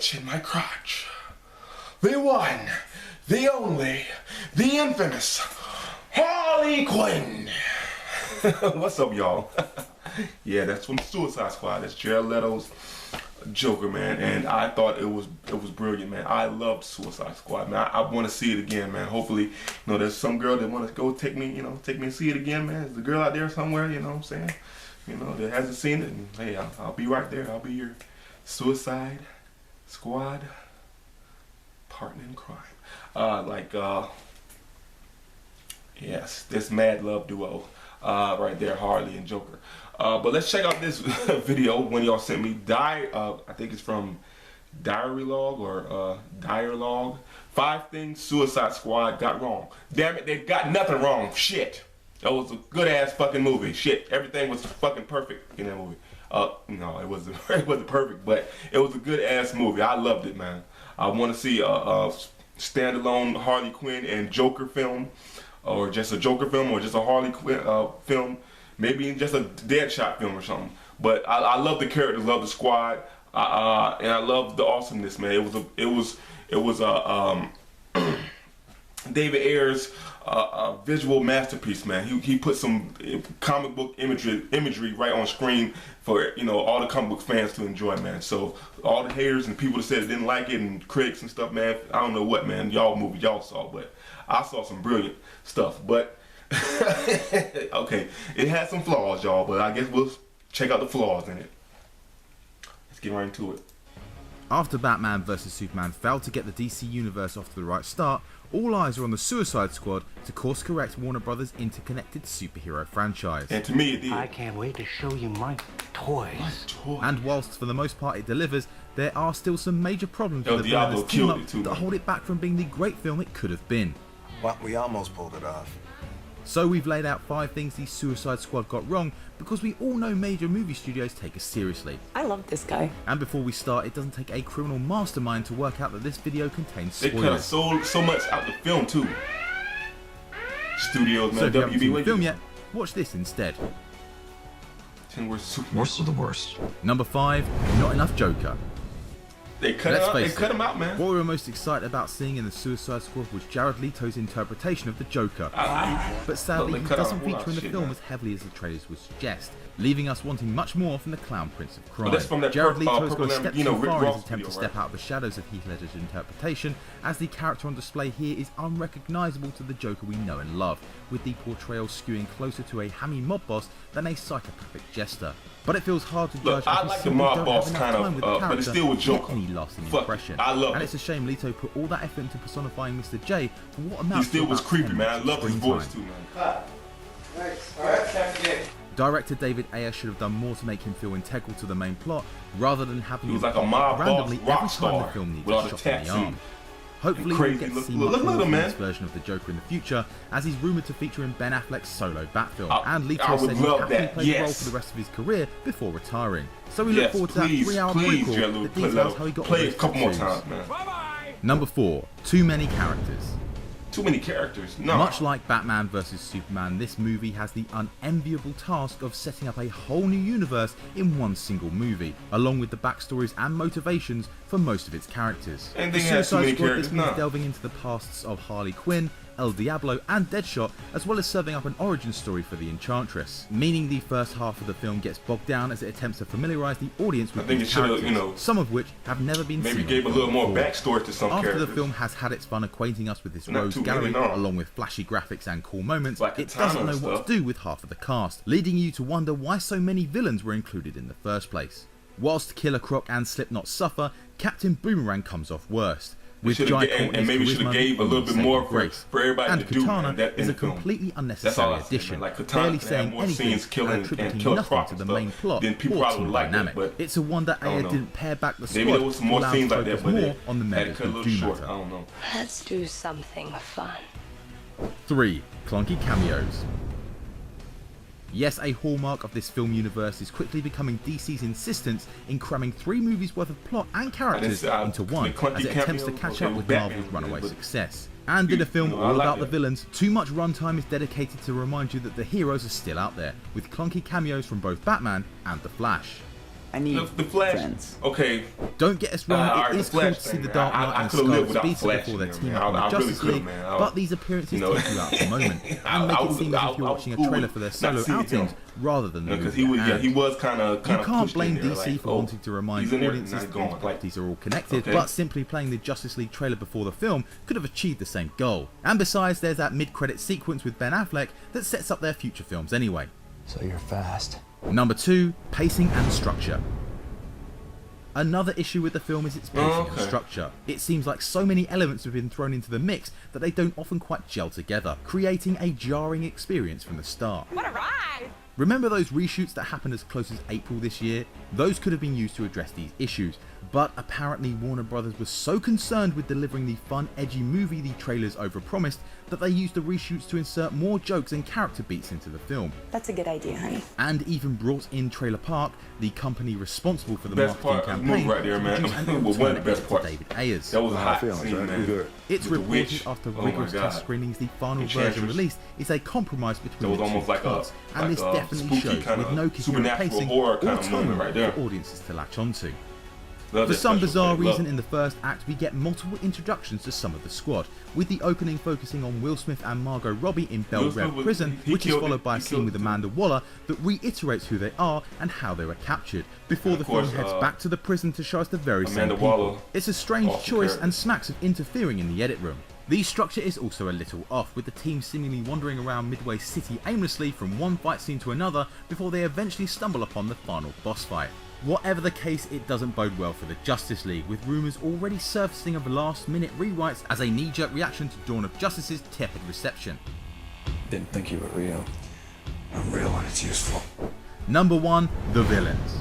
itch in my crotch. The one, the only, the infamous Harley Quinn. What's up, y'all? Yeah, that's from Suicide Squad. That's Jared Leto's Joker, man, and I thought it was brilliant, man. I loved Suicide Squad, man. I want to see it again, man. Hopefully, there's some girl that want to go take me and see it again, man. There's a girl out there somewhere, you know what I'm saying? That hasn't seen it, and hey, I'll be right there. I'll be your Suicide Squad partner in crime. Yes, this mad love duo right there, Harley and Joker. But let's check out this video when y'all sent me. I think it's from Diary Log or Dialogue. 5 things Suicide Squad got wrong. Damn it, they got nothing wrong. Shit. That was a good ass fucking movie. Shit, everything was fucking perfect in that movie. No, it wasn't perfect, but it was a good ass movie. I loved it, man. I want to see a standalone Harley Quinn and Joker film, or just a Joker film, or just a Harley Quinn film. Maybe just a Deadshot film or something. But I love the characters, love the squad, and I love the awesomeness, man. It was David Ayer's visual masterpiece, man. He put some comic book imagery right on screen for all the comic book fans to enjoy, man. So all the haters and people that said didn't like it and critics and stuff, man. I don't know what, man. Y'all saw, but I saw some brilliant stuff. But okay, it had some flaws, y'all, but I guess we'll check out the flaws in it. Let's get right into it. After Batman vs Superman failed to get the DC Universe off to the right start, all eyes are on the Suicide Squad to course correct Warner Brothers' interconnected superhero franchise. And to me, it did. I can't wait to show you my toys. And whilst for the most part it delivers, there are still some major problems with the Diablo team up too, that hold it back from being the great film it could have been. Well, we almost pulled it off. So we've laid out 5 things the Suicide Squad got wrong, because we all know major movie studios take us seriously. I love this guy. And before we start, it doesn't take a criminal mastermind to work out that this video contains spoilers. They cut so much out the film too. Studios, man. So if you haven't seen the WB, film yet, watch this instead. Worst of the worst. Number 5, not enough Joker. They cut him out, man. What we were most excited about seeing in the Suicide Squad was Jared Leto's interpretation of the Joker. But sadly, he doesn't feature in the film as heavily as the trailers would suggest, leaving us wanting much more from the Clown Prince of Crime. Jared Leto has gone a step too far in his attempt to step out of the shadows of Heath Ledger's interpretation, as the character on display here is unrecognisable to the Joker we know and love, with the portrayal skewing closer to a hammy mob boss than a psychopathic jester. But it feels hard to judge. I like the mob boss kind of, but it's still with Joker. Any lasting impression. I love and it. it's a shame Leto put all that effort into personifying Mr. J for what amounts He still to was about creepy, 10 man. I minutes love of his screen voice time. too, man. Nice. Alright, Director David Ayer should have done more to make him feel integral to the main plot, rather than having He was him like a mob boss randomly rock every time star the film needs with all a the shot in tats the arm. and Hopefully crazy we'll get to see look much at more him, from man. this version of the Joker in the future, as he's rumoured to feature in Ben Affleck's solo Batfilm, and I Leto would said he'd love happily that, play the role yes. for the rest of his career before retiring. So we look Yes, forward to that please, 3-hour please, prequel Jared that Leto, details how he got all play those it a couple more tattoos. times, man. Number 4, too many characters. Too many characters. No. Much like Batman vs Superman, this movie has the unenviable task of setting up a whole new universe in one single movie, along with the backstories and motivations for most of its characters. And The they had too many Suicide Squad characters, this means no. delving into the pasts of Harley Quinn, El Diablo and Deadshot, as well as serving up an origin story for the Enchantress, meaning the first half of the film gets bogged down as it attempts to familiarise the audience with these characters, some of which have never been seen. Maybe gave a little more backstory to some After characters. the film has had its fun acquainting us with this Not rogues too gallery, many, no. along with flashy graphics and cool moments, Like it Katana doesn't know and what stuff. to do with half of the cast, leading you to wonder why so many villains were included in the first place. Whilst Killer Croc and Slipknot suffer, Captain Boomerang comes off worst, with Jai Courtney's and maybe should have charisma gave a little bit saving more grace. for everybody And to do, Katana man, that in is a the film. completely That's all unnecessary I say, addition, man. Like Katana barely can saying have more anything scenes killing and and attributing kill nothing Croc to and the stuff. main plot Then people or probably team would like that, dynamic. but It's a wonder I don't Ayer know. didn't pare back the squad Maybe there was some to more allow scenes to like that, focus but more they on the had members to cut a that little do short. I matter. don't know. Let's do something fun. 3. Clunky cameos. Yes, a hallmark of this film universe is quickly becoming DC's insistence in cramming 3 movies worth of plot and characters into one, as it attempts to catch up with Marvel's runaway success. And in a film all about the villains, too much runtime is dedicated to remind you that the heroes are still out there, with clunky cameos from both Batman and The Flash. I need the Flash. friends. Okay. Don't get us wrong, it is cool to see the Dark Knight and Scarlet Speedster before their team up in the Justice League, but these appearances take you out of the moment and make it seem as if you're watching a trailer for their solo outings rather than the movie. He was kind of. You can't blame DC for wanting to remind audiences that these properties are all connected, but simply playing the Justice League trailer before the film could have achieved the same goal. And besides, there's that mid-credit sequence with Ben Affleck that sets up their future films anyway. So you're fast. Number 2, pacing and structure. Another issue with the film is its pacing and structure. It seems like so many elements have been thrown into the mix that they don't often quite gel together, creating a jarring experience from the start. What a ride! Remember those reshoots that happened as close as April this year? Those could have been used to address these issues, but apparently Warner Brothers was so concerned with delivering the fun, edgy movie the trailers overpromised that they used the reshoots to insert more jokes and character beats into the film. That's a good idea, honey. And even brought in Trailer Park, the company responsible for the best marketing campaign, right there, man. one of the best parts. David Ayers. That was a hot scene, man. It's reported after rigorous test screenings, the final version released is a compromise between the two parts, and this definitely shows with no coherent pacing or tone for audiences to latch onto. For some bizarre reason, in the first act we get multiple introductions to some of the squad, with the opening focusing on Will Smith and Margot Robbie in Bel Reve prison, which is followed by a scene with Amanda Waller that reiterates who they are and how they were captured, before the film heads back to the prison to show us the very same people. It's a strange choice and smacks of interfering in the edit room. The structure is also a little off, with the team seemingly wandering around Midway City aimlessly from one fight scene to another before they eventually stumble upon the final boss fight. Whatever the case, it doesn't bode well for the Justice League, with rumours already surfacing of last-minute rewrites as a knee-jerk reaction to Dawn of Justice's tepid reception. Didn't think you were real. I'm real when it's useful. Number 1, the villains.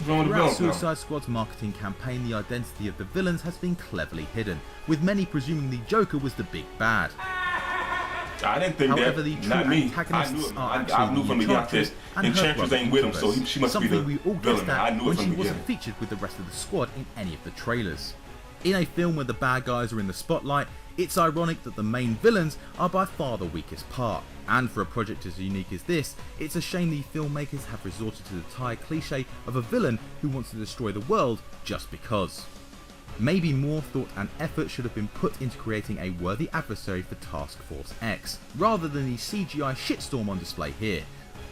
Throughout Suicide Suicide Squad's marketing campaign, the identity of the villains has been cleverly hidden, with many presuming the Joker was the big bad. I didn't think However, that. the Not true me. antagonists are I actually knew from the Enchantress, and Enchantress ain't with him, so she must be the something we all villain. guessed I at knew when it from she the wasn't beginning. featured with the rest of the squad in any of the trailers. In a film where the bad guys are in the spotlight, it's ironic that the main villains are by far the weakest part. And for a project as unique as this, it's a shame the filmmakers have resorted to the tired cliche of a villain who wants to destroy the world just because. Maybe more thought and effort should have been put into creating a worthy adversary for Task Force X, rather than the CGI shitstorm on display here.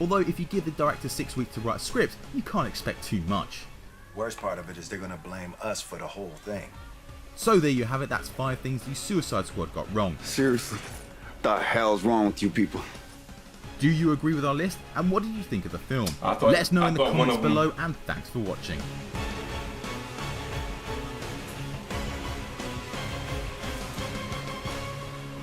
Although if you give the director 6 weeks to write a script, you can't expect too much. Worst part of it is they're gonna blame us for the whole thing. So there you have it, that's 5 things the Suicide Squad got wrong. Seriously, what the hell's wrong with you people? Do you agree with our list, and what did you think of the film? Let us know in the comments below, and thanks for watching.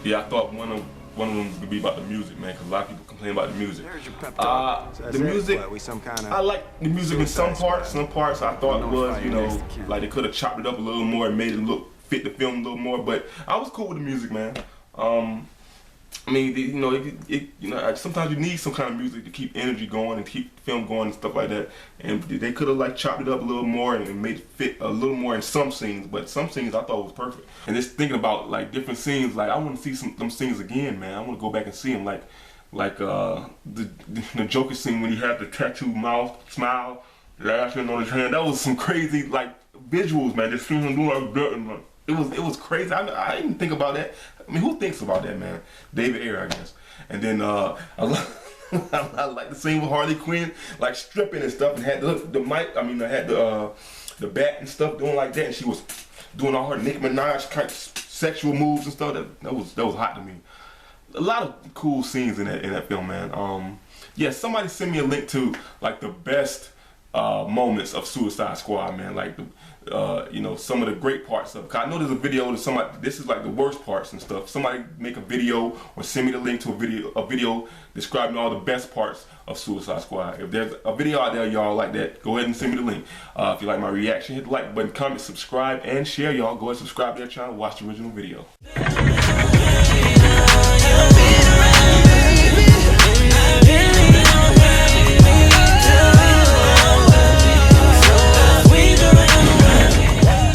Yeah, I thought one of them would be about the music, man, because a lot of people complain about the music. There's your pep talk. The music, I like the music in some parts. Some parts I thought it was, you know, like they could have chopped it up a little more and made it fit the film a little more. But I was cool with the music, man. I mean, you know, sometimes you need some kind of music to keep energy going and keep the film going and stuff like that. And they could have like chopped it up a little more and made it fit a little more in some scenes. But some scenes I thought was perfect. And just thinking about like different scenes, like I want to see them scenes again, man. I want to go back and see them, like the Joker scene when he had the tattoo mouth smile, laughing on his hand. That was some crazy like visuals, man. Just seeing him doing like that and like. It was crazy. I didn't think about that. I mean, who thinks about that, man? David Ayer, I guess. And then I like the scene with Harley Quinn, like stripping and stuff, and had the mic. I mean, I had the bat and stuff doing like that, and she was doing all her Nicki Minaj kind of sexual moves and stuff. That was hot to me. A lot of cool scenes in that film, man. Yeah, somebody send me a link to like the best moments of Suicide Squad, man. Like you know, some of the great parts of it. 'Cause I know there's a video to somebody. This is like the worst parts and stuff. Somebody make a video or send me the link to a video describing all the best parts of Suicide Squad. If there's a video out there, y'all like that, go ahead and send me the link. If you like my reaction, hit the like button, comment, subscribe, and share. Y'all go ahead and subscribe to their channel. Watch the original video.